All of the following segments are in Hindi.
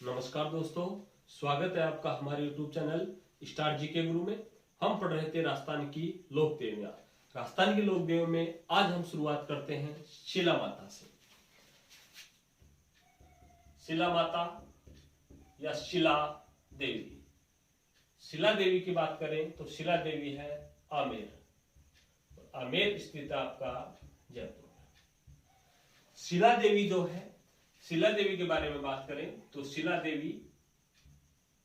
नमस्कार दोस्तों, स्वागत है आपका हमारे YouTube चैनल स्टार जी के गुरु में। हम पढ़ रहे थे राजस्थान की लोक देवियां। राजस्थान की लोक देवियों में आज हम शुरुआत करते हैं शिला माता से। शिला माता या शिला देवी। शिला देवी की बात करें तो शिला देवी है आमेर। आमेर स्थित है आपका जयपुर। शिला देवी जो है, शिला देवी के बारे में बात करें तो शिला देवी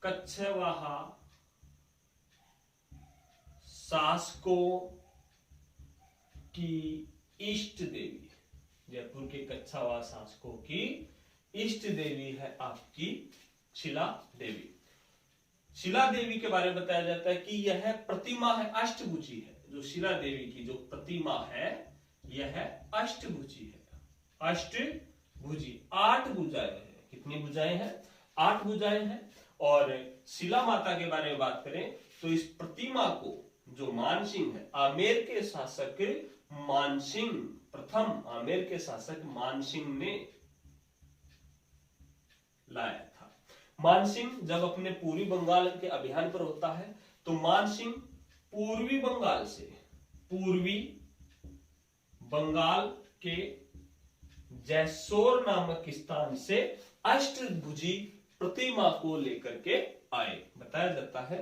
कच्छवाहा शासकों की इष्ट देवी, जयपुर के कच्छवाहा शासकों की इष्ट देवी है आपकी शिला देवी। शिला देवी के बारे में बताया जाता है कि यह प्रतिमा है, अष्टभुजी है। जो शिला देवी की जो प्रतिमा है यह अष्टभुजी है। अष्टभुजी, 8 भुजाएं हैं। कितनी भुजाएं हैं? 8 भुजाएं हैं। और शिला माता के बारे में बात करें तो इस प्रतिमा को जो मानसिंह है, आमेर के शासक मानसिंह, प्रथम आमेर के शासक मानसिंह ने लाया था। मानसिंह जब अपने पूर्वी बंगाल के अभियान पर होता है तो मानसिंह पूर्वी बंगाल के जैसोर नामक स्थान से अष्टभुजी प्रतिमा को लेकर के आए। बताया जाता है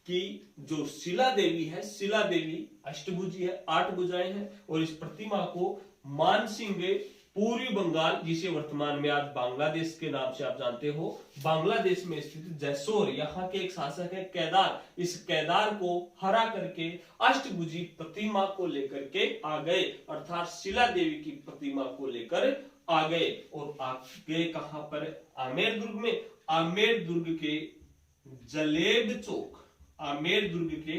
कि जो शिला देवी है, शिला देवी अष्टभुजी है, 8 भुजाएं हैं। और इस प्रतिमा को मानसिंह पूर्वी बंगाल, जिसे वर्तमान में आज बांग्लादेश के नाम से आप जानते हो, बांग्लादेश में स्थित जैसोर, यहाँ के एक शासक है केदार, इस केदार को हरा करके अष्टभुजी प्रतिमा को लेकर के आ गए, अर्थात शिला देवी की प्रतिमा को लेकर आ गए। और आगे कहां पर? आमेर दुर्ग में। आमेर दुर्ग के जलेब चौक, आमेर दुर्ग के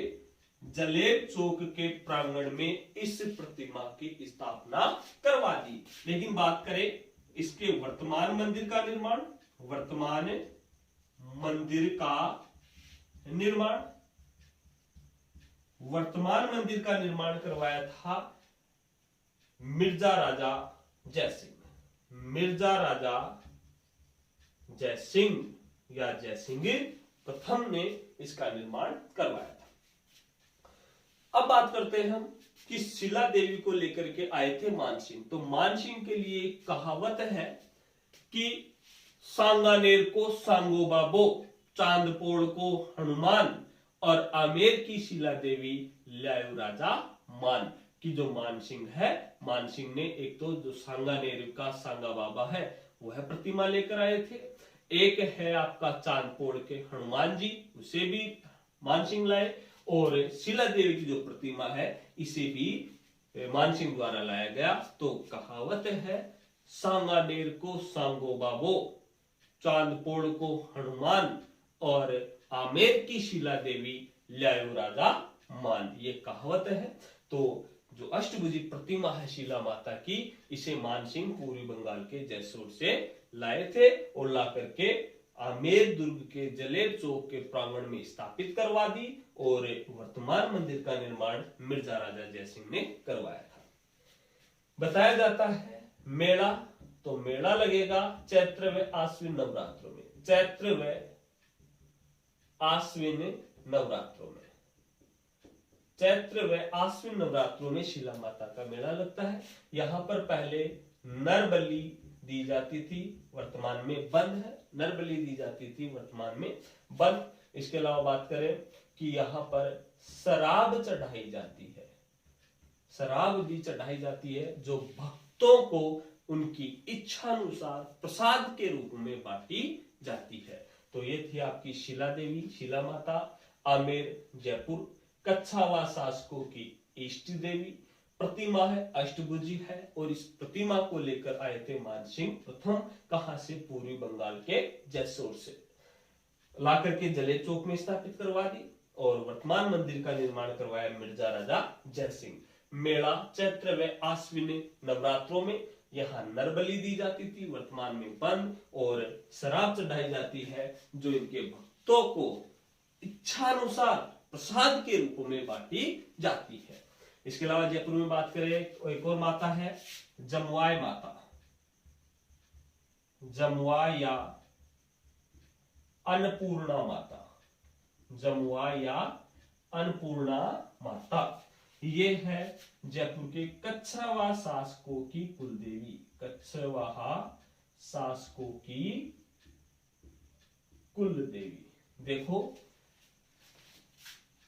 जलेब चौक के प्रांगण में इस प्रतिमा की स्थापना करवा दी। लेकिन बात करें इसके वर्तमान मंदिर का निर्माण, वर्तमान मंदिर का निर्माण करवाया था मिर्जा राजा जयसिंह। मिर्जा राजा जयसिंह या जयसिंह प्रथम ने इसका निर्माण करवाया था। अब बात करते हैं हम कि शिला देवी को लेकर के आए थे मानसिंह। तो मानसिंह के लिए कहावत है कि सांगानेर को सांगो बाबो, चांदपोड़ को हनुमान, और आमेर की शिला देवी लायु राजा मान। कि जो मानसिंह है, मानसिंह ने एक तो जो सांगानेर का सांगा बाबा है वह प्रतिमा लेकर आए थे, एक है आपका चांदपोड़ के हनुमान जी, उसे भी मानसिंह लाए, और शिला देवी की जो प्रतिमा है इसे भी मानसिंह द्वारा लाया गया। तो कहावत है सांगानेर को सांगो बाबो, चांदपोड़ को हनुमान, और आमेर की शिला देवी लायु राजा मान, ये कहावत है। तो जो अष्टभुजी प्रतिमा है शिला माता की, इसे मानसिंह पूर्वी बंगाल के जैसोर से लाए थे और ला करके आमेर दुर्ग के जलेब चौक के प्रांगण में स्थापित करवा दी। और वर्तमान मंदिर का निर्माण मिर्जा राजा जयसिंह ने करवाया था। बताया जाता है मेला, तो मेला लगेगा चैत्र व आश्विन नवरात्रों में। चैत्र व आश्विन नवरात्रों में, चैत्र व आश्विन नवरात्रों में शिला माता का मेला लगता है। यहाँ पर पहले नर बलि दी जाती थी, वर्तमान में बंद है। नर बलि दी जाती थी, वर्तमान में बंद। इसके अलावा बात करें कि यहाँ पर शराब चढ़ाई जाती है, शराब भी चढ़ाई जाती है, जो भक्तों को उनकी इच्छानुसार प्रसाद के रूप में बांटी जाती है। तो ये थी आपकी शिला देवी, शिला माता, आमेर जयपुर, कच्छवाहा शासकों की इष्ट देवी। प्रतिमा है, अष्टभुजी है, और इस प्रतिमा को लेकर आए थे मानसिंह प्रथम। कहां से? पूर्वी बंगाल के जैसोर से ला करके जलेब चौक में स्थापित करवा दी, और वर्तमान मंदिर का निर्माण करवाया मिर्जा राजा जयसिंह। मेला चैत्र व आश्विन नवरात्रों में, यहाँ नरबली दी जाती थी, वर्तमान में बंद, और शराब चढ़ाई जाती है, जो इनके भक्तों को इच्छानुसार प्रसाद के रूप में बांटी जाती है। इसके अलावा जयपुर में बात करें तो एक और माता है जमुआय माता। जमुआ या अन्नपूर्णा माता, जमुआ या अन्नपूर्णा माता। ये है जयपुर के कच्छवाहा शासकों की कुलदेवी, कच्छवाहा शासकों की कुलदेवी। देखो,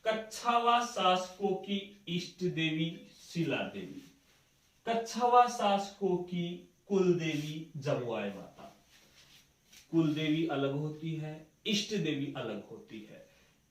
कच्छवाहा शासकों की इष्ट देवी शिला देवी, कच्छवाहा शासकों की कुल देवी जमुआई माता। कुल देवी अलग होती है, इष्ट देवी अलग होती है।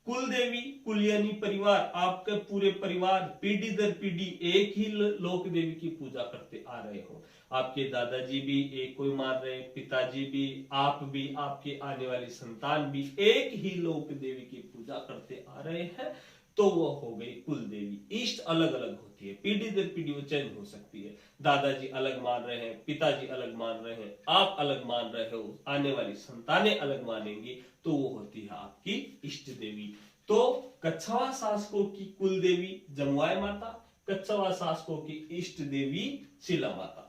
कुल देवी, कुल यानी परिवार, आपके पूरे परिवार पीढ़ी दर पीढ़ी एक ही लोक देवी की पूजा करते आ रहे हो। आपके दादाजी भी एक को मान रहे, पिताजी भी, आप भी, आपके आने वाली संतान भी एक ही लोक देवी की पूजा करते आ रहे हैं, तो वो हो गई कुल देवी। इष्ट अलग अलग होती है, पीढ़ी दर पीढ़ी वो चेंज हो सकती है। दादाजी अलग मान रहे हैं, पिताजी अलग मान रहे हैं, आप अलग मान रहे हो, आने वाली संतानें अलग मानेंगी, तो वो होती है आपकी इष्ट देवी। तो कच्छवाहा शासकों की कुल देवी जमुआई माता, कच्छवाहा शासकों की इष्ट देवी शिला माता।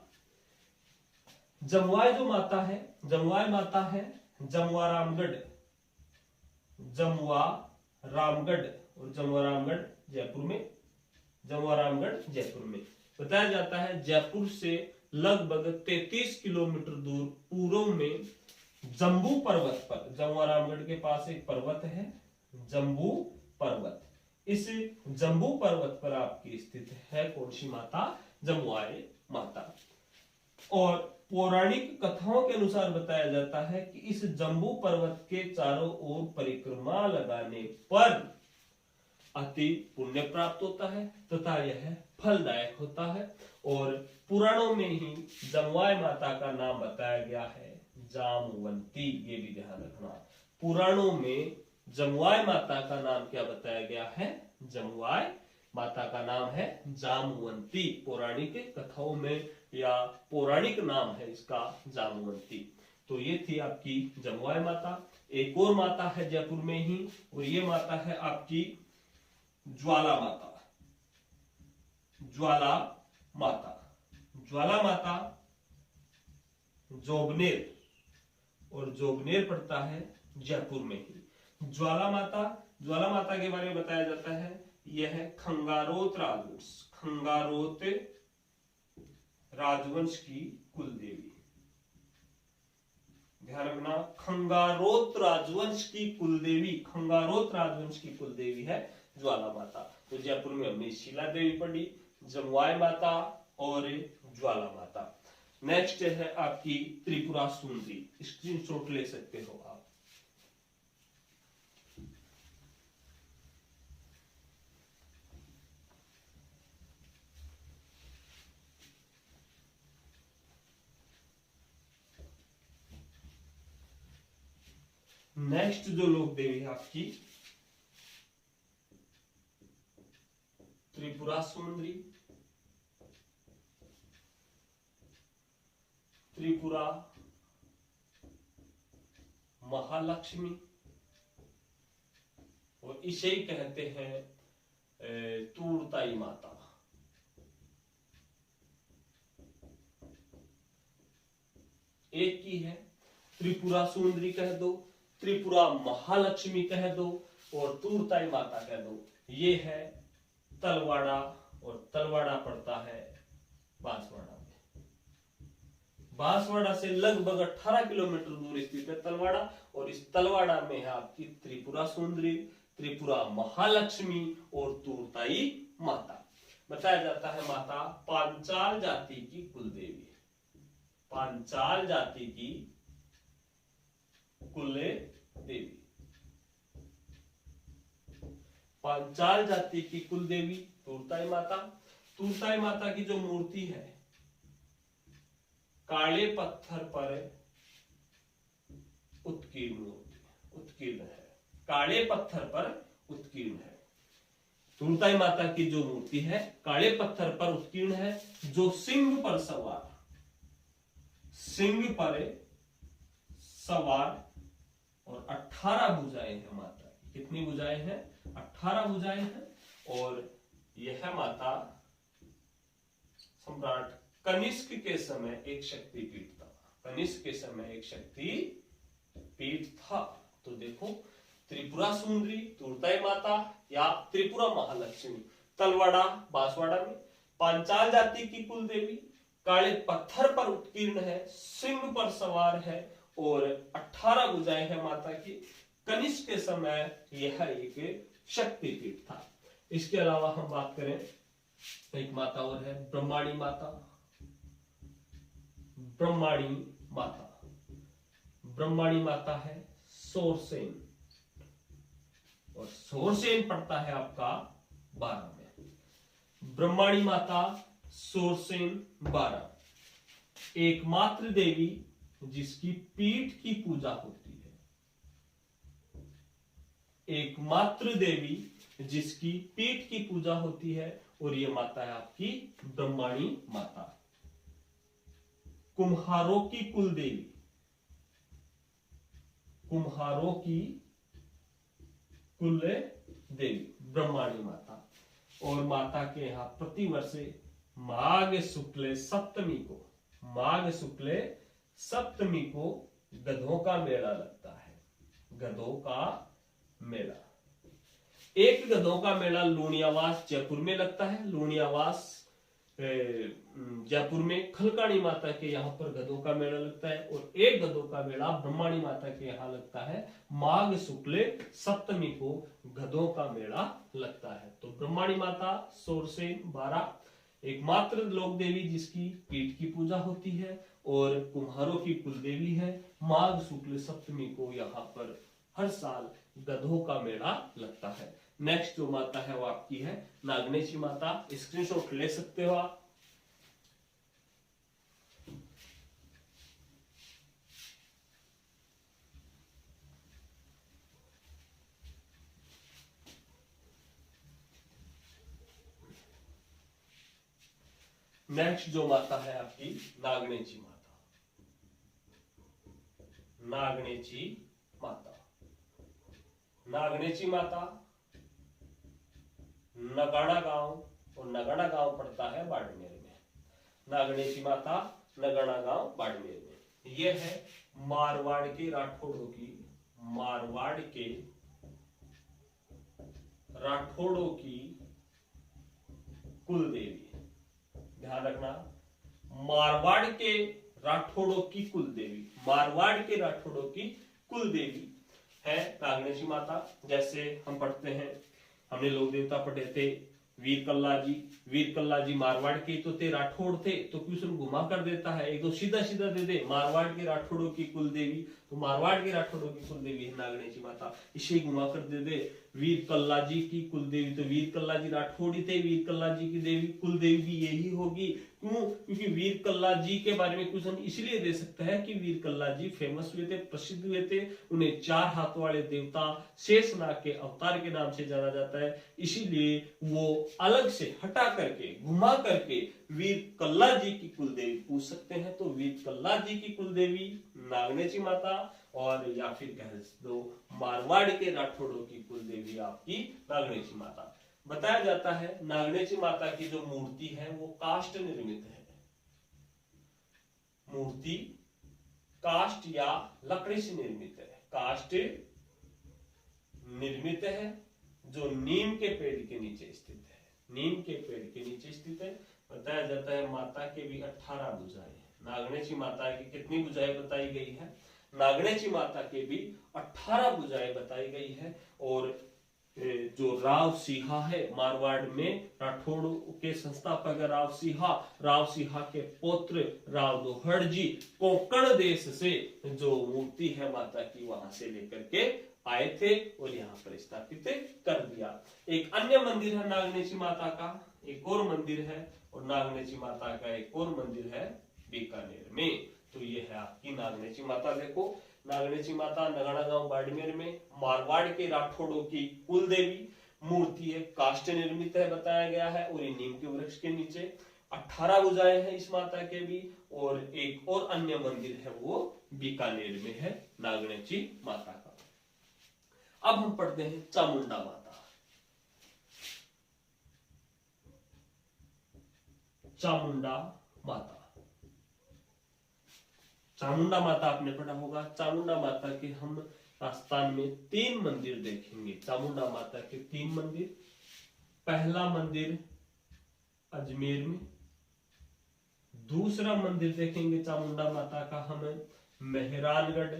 जमुआई जो माता है, जमुआई माता है जमुआ रामगढ़, जमुआ रामगढ़, और जमुआ रामगढ़ जयपुर में, जमुआ रामगढ़ जयपुर में। बताया जाता है जयपुर से लगभग 33 किलोमीटर दूर पूर्व में जम्बू पर्वत पर, जमुआ रामगढ़ के पास एक पर्वत है जम्बू पर्वत, इस जम्बू पर्वत पर आपकी स्थित है कौन सी माता? जमुआई माता। और पौराणिक कथाओं के अनुसार बताया जाता है कि इस जम्बू पर्वत के चारों ओर परिक्रमा लगाने पर अति पुण्य प्राप्त होता है तथा यह फलदायक होता है। और पुराणों में ही जमुआई माता का नाम बताया गया है जामवंती, ये भी ध्यान रखना। पुराणों में जमुआई माता का नाम क्या बताया गया है? जमुआई माता का नाम है जामवंती। पौराणिक कथाओं में या पौराणिक नाम है इसका जामवंती। तो ये थी आपकी जमुआई माता। एक और माता है जयपुर में ही, और ये माता है आपकी ज्वाला माता। ज्वाला माता, ज्वाला माता जोबनेर, और जोबनेर पड़ता है जयपुर में ही। ज्वाला माता, ज्वाला माता के बारे में बताया जाता है यह खंगारोत राजवंश, खंगारोत राजवंश की कुल देवी। ध्यान रखना, खंगारोत राजवंश की कुल देवी, खंगारोत राजवंश की कुल देवी है ज्वाला माता। तो जयपुर में हमने शिला देवी पढ़ी, जमुआई माता और ज्वाला माता। नेक्स्ट है आपकी त्रिपुरा सुंदरी, स्क्रीनशॉट ले सकते हो आप। नेक्स्ट जो लोक देवी है आपकी त्रिपुरा सुंदरी, त्रिपुरा महालक्ष्मी, और इसे ही कहते हैं तूड़ताई माता। एक ही है, त्रिपुरा सुंदरी कह दो, त्रिपुरा महालक्ष्मी कह दो, और तूड़ताई माता कह दो। ये है तलवाड़ा, और तलवाड़ा पड़ता है बांसवाड़ा में। बांसवाड़ा से लगभग 18 किलोमीटर दूर स्थित है तलवाड़ा, और इस तलवाड़ा में है आपकी त्रिपुरा सुंदरी, त्रिपुरा महालक्ष्मी और तूड़ताई माता। बताया जाता है माता पांचाल जाति की कुल देवी, पांचाल जाति की कुल देवी, पांचाल जाति की कुल देवी तूड़ताई माता। तूड़ताई माता की जो मूर्ति है काले पत्थर पर उत्कीर्ण मूर्ति, उत्कीर्ण है, काले पत्थर पर उत्कीर्ण है। तूड़ताई माता की जो मूर्ति है काले पत्थर पर उत्कीर्ण है, जो सिंह पर सवार, सिंह पर सवार, और 18 भुजाएं हैं माता की। कितनी भुजाएं हैं? 18 भुजाएं हैं। और यह माता सम्राट कनिष्क के समय एक शक्तिपीठ था, कनिष्क के समय एक शक्तिपीठ था। तो देखो त्रिपुरा सुंदरी तुरताई माता या त्रिपुरा महालक्ष्मी तलवाड़ा बांसवाड़ा में, पांचाल जाति की कुल देवी, काले पत्थर पर उत्कीर्ण है, सिंह पर सवार है और 18 भुजाएं है माता की। कनिष्क के समय यह एक शक्तिपीठ था। इसके अलावा हम बात करें एक माता और है ब्रह्माणी माता। ब्रह्माणी माता, ब्रह्माणी माता है सोरसेन, और सोरसेन पड़ता है आपका 12 में। ब्रह्माणी माता सोरसेन 12, एकमात्र देवी जिसकी पीठ की पूजा होती है, एकमात्र देवी जिसकी पीठ की पूजा होती है, और ये माता है आपकी ब्रह्माणी माता। कुम्हारों की कुल देवी, कुम्हारों की कुल देवी ब्रह्माणी माता, और माता के यहां प्रतिवर्ष माघ शुक्ल सप्तमी को, माघ शुक्ल सप्तमी को गधों का मेला लगता है। गधों का मेला, एक गधों का मेला लूणियावास जयपुर में लगता है। लूणियावास जयपुर में खलकाणी माता के यहाँ पर गधों का मेला लगता है, और एक गधों का मेला ब्रह्माणी माता के यहाँ लगता है। माघ शुक्ल सप्तमी को गधों का मेला लगता है। तो ब्रह्माणी माता सोरसेन 12, एकमात्र लोक देवी जिसकी पीठ की पूजा होती है, और कुम्हारों की कुल देवी है। माघ शुक्ल सप्तमी को यहाँ पर हर साल गधों का मेला लगता है। नेक्स्ट जो माता है वो आपकी है नागनेची माता। स्क्रीनशॉट ले सकते हो आप। नेक्स्ट जो माता है आपकी नागनेची माता। नागनेची माता, नागनेची माता नगाड़ा गांव, और नगाड़ा गांव पड़ता है बाड़मेर में। नागनेची माता नगाड़ा गांव बाड़मेर में। यह है मारवाड़ के राठौड़ों की, मारवाड़ के राठौड़ों की कुल देवी। ध्यान रखना, मारवाड़ के राठौड़ों की कुल देवी, मारवाड़ के राठौड़ों की कुल देवी है नागनेची माता। जैसे हम पढ़ते हैं, हमने लोक देवता पढ़े थे वीर कल्ला जी। वीर कल्ला जी मारवाड़ के तो थे, राठौड़ थे, तो क्वेश्चन घुमा कर देता है, एक तो सीधा सीधा दे दे मारवाड़ के राठौड़ों की कुल देवी, तो मारवाड़ के राठौड़ों की कुल देवी है नागनेची माता। इसे घुमा कर दे दे वीर कल्ला जी की कुल देवी, तो वीर कल्ला जी राठौड़ी थे, वीर कल्ला जी की देवी कुल देवी भी यही होगी। क्यों? क्योंकि वीर कल्ला जी के बारे में क्वेश्चन इसलिए दे सकता है कि वीर कल्ला जी फेमस हुए थे, प्रसिद्ध हुए थे। उन्हें 4 हाथ वाले देवता शेषनाग के अवतार के नाम से जाना जाता है, इसीलिए वो अलग से हटा करके घुमा करके वीर कल्ला जी की कुल देवी पूछ सकते हैं। तो वीर कल्ला जी की कुल देवी नागनेची माता, और या फिर कह दो मारवाड़ के राठौड़ों की कुल देवी आपकी नागनेची माता। बताया जाता है नागनेची माता की जो मूर्ति है वो काष्ठ निर्मित है। मूर्ति काष्ठ या लकड़ी से निर्मित है, काष्ठ निर्मित है, जो नीम के पेड़ के नीचे स्थित है, नीम के पेड़ के नीचे स्थित है। बताया जाता है माता के भी 18 भुजाएं हैं। नागनेची माता की कितनी भुजाएं बताई गई है? नागनेची माता के भी 18 भुजाएं बताई गई है। और जो राव सिंहा है मारवाड़ में, राठौड़ के संस्थापक राव सिंहा के पुत्र राव दोहड़ जी कोंकण देश से जो मूर्ति है माता की वहां से लेकर के आए थे और यहाँ पर स्थापित कर दिया। एक अन्य मंदिर है नागनेची माता का, एक और मंदिर है, और नागनेची माता का एक और मंदिर है बीकानेर में। तो ये है आपकी नागनेची माता। देखो नागनेची माता नगाड़ा गांव बाड़मेर में, मारवाड़ के राठौड़ों की कुल देवी, मूर्ति है काष्ठ निर्मित है बताया गया है, और ये नीम के वृक्ष के नीचे। 18 भुजाएं हैं इस माता के भी, और एक और अन्य मंदिर है वो बीकानेर में है नागनेची माता का। अब हम पढ़ते हैं चामुंडा माता। चामुंडा माता, चामुंडा माता आपने पढ़ा होगा। चामुंडा माता के हम आस्थान में 3 मंदिर देखेंगे, चामुंडा माता के 3 मंदिर। पहला मंदिर अजमेर में, दूसरा मंदिर देखेंगे चामुंडा माता का हम मेहरानगढ़,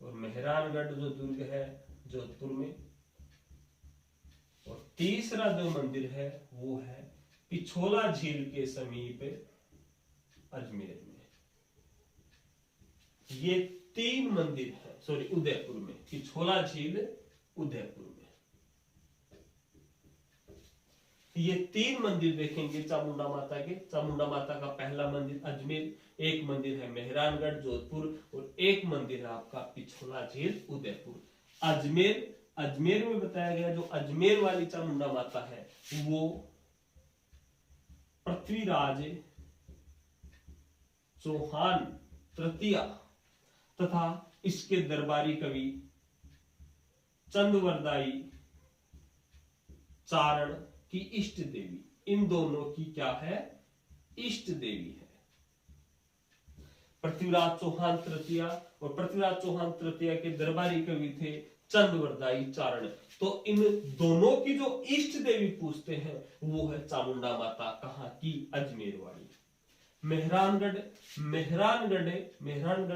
और मेहरानगढ़ जो दुर्ग है जोधपुर में, और तीसरा जो मंदिर है वो है पिछोला झील के समीप अजमेर में। ये 3 मंदिर है, सॉरी उदयपुर में, पिछोला झील उदयपुर में। ये 3 मंदिर देखेंगे चामुंडा माता के। चामुंडा माता का पहला मंदिर अजमेर, एक मंदिर है मेहरानगढ़ जोधपुर, और एक मंदिर है आपका पिछोला झील उदयपुर। अजमेर में बताया गया जो अजमेर वाली चामुंडा माता है वो पृथ्वीराज चौहान तृतीय तथा इसके दरबारी कवि चंदवरदाई चारण की इष्ट देवी, इन दोनों की क्या है, इष्ट देवी है। पृथ्वीराज चौहान तृतीय, और पृथ्वीराज चौहान तृतीय के दरबारी कवि थे चंदवरदाई चारण। तो इन दोनों की जो इष्ट देवी पूछते हैं वो है चामुंडा माता, कहां की, अजमेर वाली। मेहरानगढ़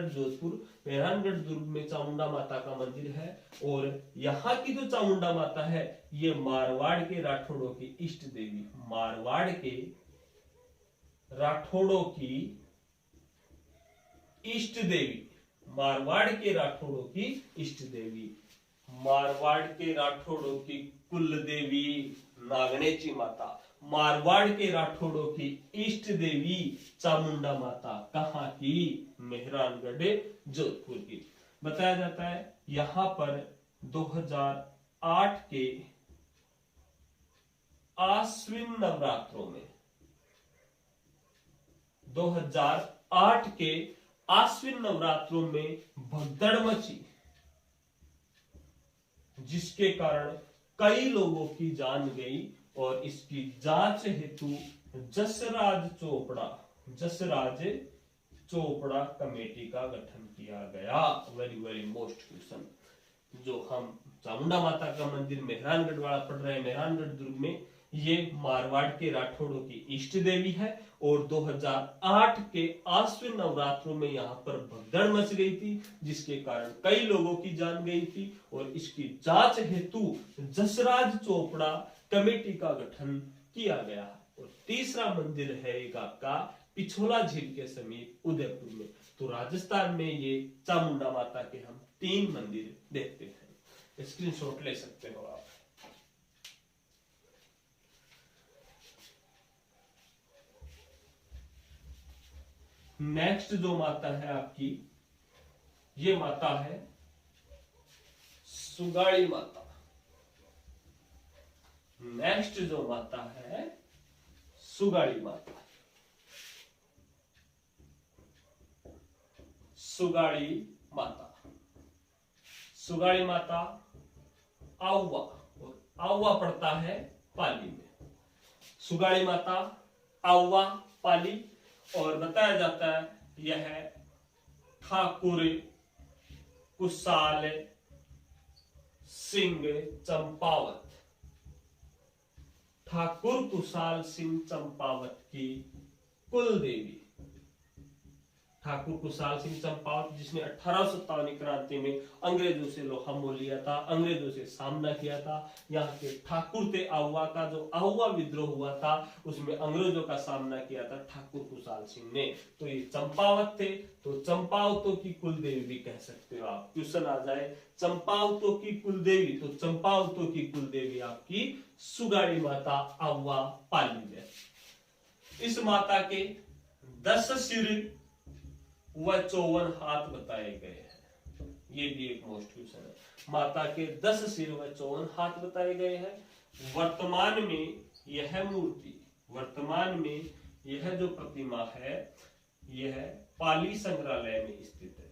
जोधपुर, मेहरानगढ़ दुर्ग में चामुंडा माता का मंदिर है, और यहाँ की जो चामुंडा माता है ये मारवाड़ के राठौड़ों की इष्ट देवी, मारवाड़ के राठौड़ों की इष्ट देवी, मारवाड़ के राठौड़ों की इष्ट देवी, मारवाड़ के राठौड़ों की कुल देवी नागणेची माता, मारवाड़ के राठौड़ों की इष्ट देवी चामुंडा माता, कहां की, मेहरानगढ़ जोधपुर की। बताया जाता है यहां पर 2008 के आश्विन नवरात्रों में, 2008 के आश्विन नवरात्रों में भगदड़ मची, जिसके कारण कई लोगों की जान गई, और इसकी जांच हेतु जसराज चोपड़ा कमेटी का गठन किया गया। वेरी मोस्ट क्वेश्चन, जो हम चामुंडा माता का मंदिर मेहरानगढ़ वाला पढ़ रहे हैं, मेहरानगढ़ दुर्ग में, ये मारवाड़ के राठौड़ों की इष्ट देवी है, और 2008 के आश्विन नवरात्रों में यहाँ पर भगदड़ मच गई थी, जिसके कारण कई लोगों की जान गई थी, और इसकी जांच हेतु जसराज चोपड़ा कमेटी का गठन किया गया। और तीसरा मंदिर है एक आपका पिछोला झील के समीप उदयपुर में। तो राजस्थान में ये चामुंडा माता के हम 3 मंदिर देखते हैं, स्क्रीनशॉट ले सकते हो आप। नेक्स्ट जो माता है आपकी, ये माता है सुगाड़ी माता। नेक्स्ट जो माता है सुगाड़ी माता, सुगाड़ी माता आउवा, और आउवा पड़ता है पाली में। सुगाड़ी माता आउवा पाली, और बताया जाता है यह ठाकुर कुशाल सिंह चंपावत, ठाकुर कुशाल सिंह चंपावत की कुल देवी। ठाकुर कुशाल सिंह चंपावत जिसने 1857 क्रांति में अंग्रेजों से लोहा मोल लिया था, अंग्रेजों से सामना किया था। यहाँ के ठाकुर थे आहुआ का, जो आहुआ विद्रोह हुआ था उसमें अंग्रेजों का सामना किया था ठाकुर कुशाल सिंह ने। तो ये चंपावत थे, तो चंपावतों की कुल देवी भी कह सकते हो आप। क्वेश्चन आ जाए चंपावतों की कुल देवी, तो चंपावतों की कुल देवी आपकी सुगाड़ी माता आहुआ पाली है। इस माता के 10 सिर व 54 हाथ बताए गए हैं। ये भी एक मोस्ट क्वेश्चन है। माता के 10 सिर व 54 हाथ बताए गए हैं। वर्तमान में यह मूर्ति, वर्तमान में यह जो प्रतिमा है यह पाली संग्रहालय में स्थित है,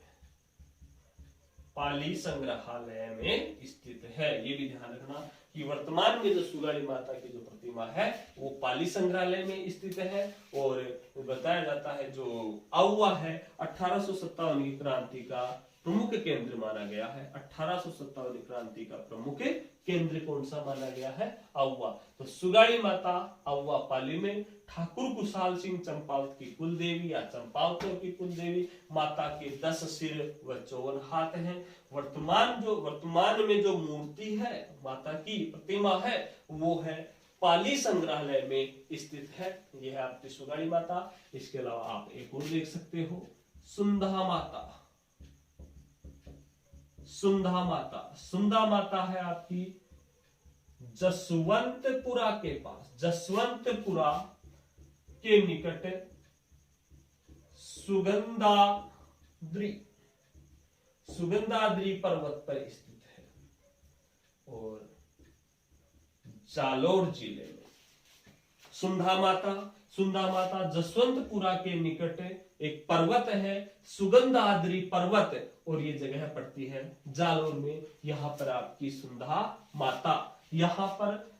पाली संग्रहालय में स्थित है। ये भी ध्यान रखना कि वर्तमान में जो सुगाड़ी माता की जो प्रतिमा है वो पाली संग्रहालय में स्थित है, और बताया जाता है जो आउवा है 1857 की क्रांति का प्रमुख केंद्र माना गया है। 1857 क्रांति का प्रमुख केंद्र कौन सा माना गया है? आउवा। तो सुगाड़ी माता आउवा पाली में ठाकुर कुशाल सिंह चंपावत की कुल देवी या चंपावतों की कुल देवी। माता के 10 सिर व 54 हाथ हैं। वर्तमान में जो मूर्ति है, माता की प्रतिमा है, वो है पाली संग्रहालय में स्थित है। यह है आपकी सुगाड़ी माता। इसके अलावा आप एक और देख सकते हो, सुंधा माता। सुंधा माता, सुंधा माता है आपकी जसवंतपुरा के पास, जसवंतपुरा के निकट सुगंधाद्री पर्वत पर स्थित है और जालोर जिले में। सुंधा माता जसवंतपुरा के निकट एक पर्वत है, सुगंधाद्री पर्वत, और ये जगह पड़ती है जालोर में। यहाँ पर आपकी सुंधा माता, यहाँ पर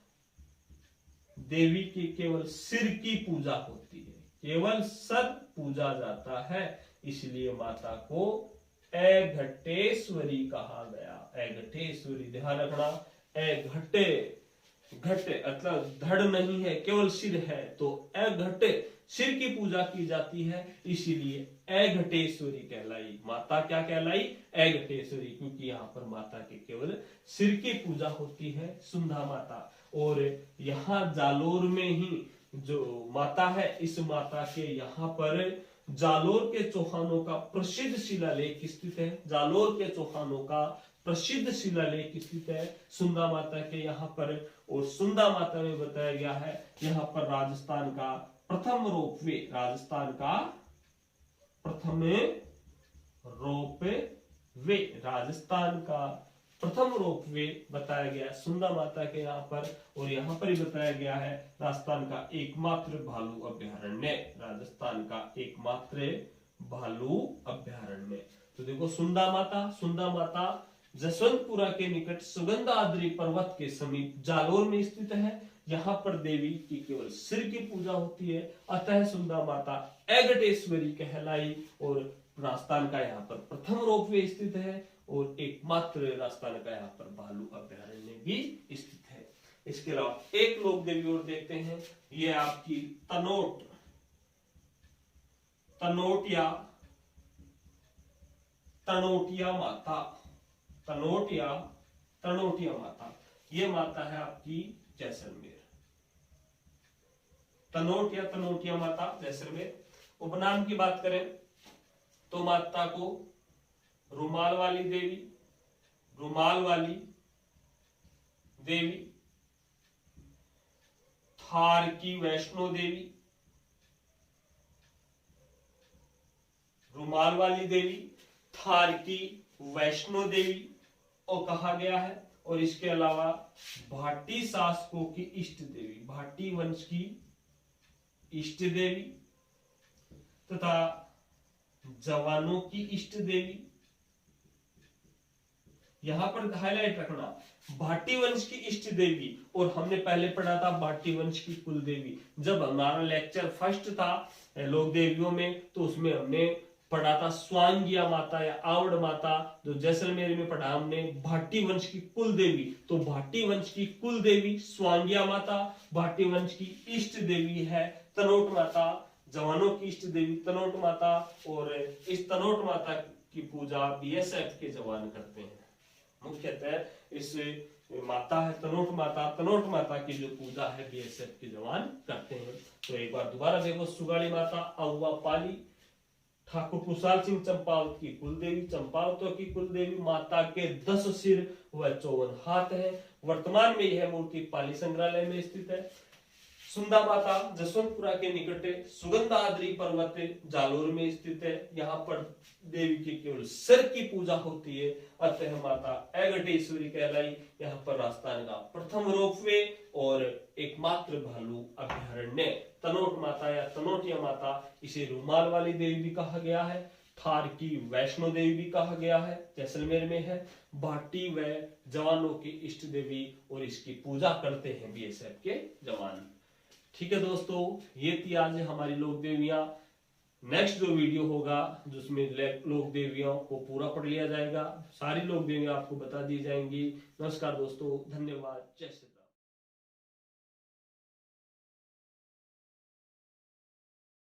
देवी की केवल सिर की पूजा होती है, केवल सर पूजा जाता है, इसलिए माता को अघटेश्वरी कहा गया। अघटेश्वरी, ध्यान रखना, घटे मतलब धड़ नहीं है, केवल सिर है, तो अघटे सिर की पूजा की जाती है, इसीलिए अघटेश्वरी कहलाई। माता क्या कहलाई? अघटेश्वरी, क्योंकि यहाँ पर माता के केवल सिर की पूजा होती है, सुंधा माता। और यहाँ जालोर में ही जो माता है, इस माता के यहाँ पर जालोर के चौहानों का प्रसिद्ध शिलालेख स्थित है। जालोर के चौहानों का प्रसिद्ध शिलालेख स्थित है सुंदा माता के यहाँ पर। और सुंदा माता में बताया गया है यहाँ पर राजस्थान का प्रथम रोपवे, राजस्थान का प्रथम रोपवे, राजस्थान का प्रथम रोपवे बताया गया सुंदा माता के यहाँ पर। और यहाँ पर ही बताया गया है राजस्थान का एकमात्र भालू अभ्यारण्य, राजस्थान का एकमात्र भालू अभ्यारण्य। तो देखो सुंदा माता जसवंतपुरा के निकट सुगंधाद्री पर्वत के समीप जालोर में स्थित है। यहाँ पर देवी की केवल सिर की पूजा होती है, अतः सुंदा माता अघटेश्वरी कहलाई। और राजस्थान का यहाँ पर प्रथम रोपवे स्थित है और एकमात्र राजस्थान का यहाँ पर भालू अभ्यारण्य भी स्थित है। इसके अलावा एक लोक देवी और देखते हैं, ये आपकी तनोटिया माता, ये माता है आपकी जैसलमेर। तनोटिया माता जैसलमेर। उपनाम की बात करें तो माता को रुमाल वाली देवी, थार की वैष्णो देवी, रुमाल वाली देवी, थार की वैष्णो देवी और कहा गया है। और इसके अलावा भाटी शासकों की इष्ट देवी, भाटी वंश की इष्ट देवी तथा जवानों की इष्ट देवी। यहां पर हाईलाइट रखना, भाटी वंश की इष्ट देवी। और हमने पहले पढ़ा था भाटी वंश की कुल देवी। जब हमारा लेक्चर फर्स्ट था लोक देवियों में, तो उसमें हमने पढ़ा था स्वांगिया माता या आवड़ माता। जो जैसलमेर में पढ़ा हमने भाटी वंश की कुल देवी। तो भाटी वंश की कुल देवी स्वांगिया माता, भाटी वंश की इष्ट देवी है तनोट माता, जवानों की इष्ट देवी तनोट माता। और इस तनोट माता की पूजा बीएसएफ के जवान करते हैं। मुख्यतः इस माता है तनोट माता की जो पूजा है बीएसएफ के जवान करते हैं। तो एक बार दोबारा देखो, सुगाड़ी माता आउवा पाली, ठाकुर कुशाल सिंह चंपावत की कुल देवी, चंपावतों की कुल देवी। माता के 10 सिर व 54 हाथ है। वर्तमान में यह मूर्ति पाली संग्रहालय में स्थित है। सुंदा माता जसवंतपुरा के निकट सुगंधाद्री पर्वत जालोर में स्थित है। यहाँ पर देवी की केवल सिर की पूजा होती है, अतः माता अघटेश्वरी कहलाई। यहाँ पर राजस्थान का प्रथम रोपवे और एकमात्र भालू अभ्यारण्य तनोट माता या तनोटिया माता। इसे रुमाल वाली देवी भी कहा गया है, थार की वैष्णो देवी भी कहा गया है, जैसलमेर में है। भाटी व जवानों की इष्ट देवी और इसकी पूजा करते हैं बीएसएफ के जवान। ठीक है दोस्तों, ये थी आज हमारी लोक देवियां। नेक्स्ट जो वीडियो होगा जिसमें लोक देवियों को पूरा पढ़ लिया जाएगा, सारी लोक देवियां आपको बता दी जाएंगी। नमस्कार दोस्तों, धन्यवाद, जय श्री।